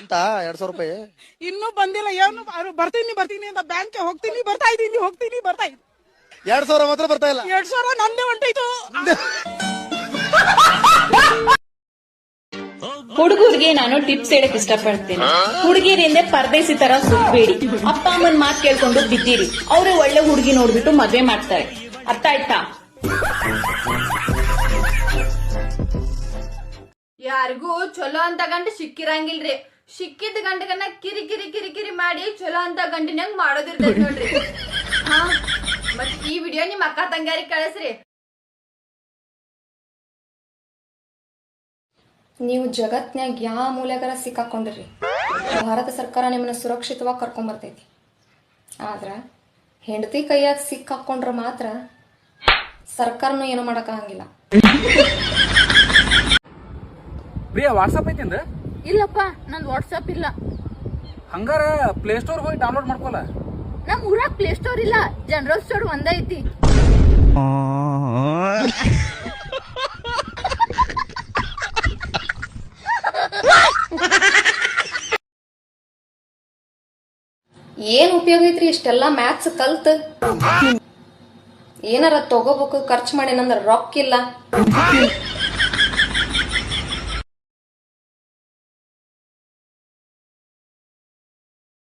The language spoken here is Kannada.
ಬಂತಾ 2,000 ರೂಪಾಯಿ? ಇನ್ನೂ ಬಂದಿಲ್ಲ. ಏನು ಬರ್ತೀನಿ ಅಂತ ಬ್ಯಾಂಕ್ಗೆ ಹೋಗ್ತೀನಿ, ಬರ್ತಾ ಇದ್ದೀನಿ 2,000 ಮಾತ್ರ ಬರ್ತಾ ಇಲ್ಲ. 2,000 ನಂದೇ ಹೊಂಟೈತು. ಹುಡುಗರಿಗೆ ನಾನು ಟಿಪ್ಸ್ ಹೇಳಕ್ ಇಷ್ಟಪಡ್ತೀನಿ. ಹುಡುಗಿರಿಂದ ಪರದೇಸಿ ತರ ಸುತ್ತಬೇಡಿ. ಅಪ್ಪ ಅಮ್ಮನ್ ಮಾತ್ ಕೇಳ್ಕೊಂಡು ಬಿದ್ದೀರಿ, ಅವರೇ ಒಳ್ಳೆ ಹುಡುಗಿ ನೋಡ್ಬಿಟ್ಟು ಮದ್ವೆ ಮಾಡ್ತಾರೆ. ಅರ್ಥ ಆಯ್ತಾ? ಯಾರಿಗೂ ಚಲೋ ಅಂತ ಗಂಡ ಸಿಕ್ಕಿರಂಗಿಲ್ರಿ. ಸಿಕ್ಕಿದ ಗಂಡಗನ್ನ ಕಿರಿ ಕಿರಿ ಕಿರಿ ಕಿರಿ ಮಾಡಿ ಚಲೋ ಅಂತ ಗಂಡಿನಂಗ್ ಮಾಡೋದಿರ್ತೈತಿ ನೋಡ್ರಿ. ಹಾ, ಮತ್ ಈ ವಿಡಿಯೋ ನಿಮ್ ಅಕ್ಕ ತಂಗಾರಿಗೆ ಕಳಿಸ್ರಿ. ನೀವು ಜಗತ್ನ್ಯಾಗ ಯಾವ ಮೂಲೆಗಾರ ಸಿಕ್ಕಾಕೊಂಡಿರಿ, ಭಾರತ ಸರ್ಕಾರ ನಿಮ್ಮನ್ನ ಸುರಕ್ಷಿತವಾಗಿ ಕರ್ಕೊಂಬರ್ತೈತಿ. ಆದ್ರ ಹೆಂಡತಿ ಕೈಯಾಗ ಸಿಕ್ಕಾಕೊಂಡ್ರ ಮಾತ್ರ ಸರ್ಕಾರನು ಏನು ಮಾಡಕ್ಕಾಗಂಗಿಲ್ಲ. ಪ್ರಿಯಾ, ವಾಟ್ಸಪ್ ಐತಿಂದ? ಇಲ್ಲಪ್ಪ, ನಂದು ವಾಟ್ಸಪ್ ಇಲ್ಲ. ಹಂಗಾರ ಪ್ಲೇ ಸ್ಟೋರ್ ಹೋಗಿ ಡೌನ್ಲೋಡ್ ಮಾಡ್ಕೊಲ್ಲ. ನಮ್ ಊರಾಗ ಪ್ಲೇ ಸ್ಟೋರ್ ಇಲ್ಲ, ಜನರಲ್ ಸ್ಟೋರ್ ಒಂದೈತಿ. ಏನ್ ಉಪಯೋಗ ಐತ್ರಿ ಇಷ್ಟೆಲ್ಲ ಮ್ಯಾಥ್ಸ್ ಕಲ್ತ್? ಏನಾರ ತಗೋಬೇಕು, ಖರ್ಚು ಮಾಡೇನಂದ್ರ ರೊಕ್ಕ ಇಲ್ಲ.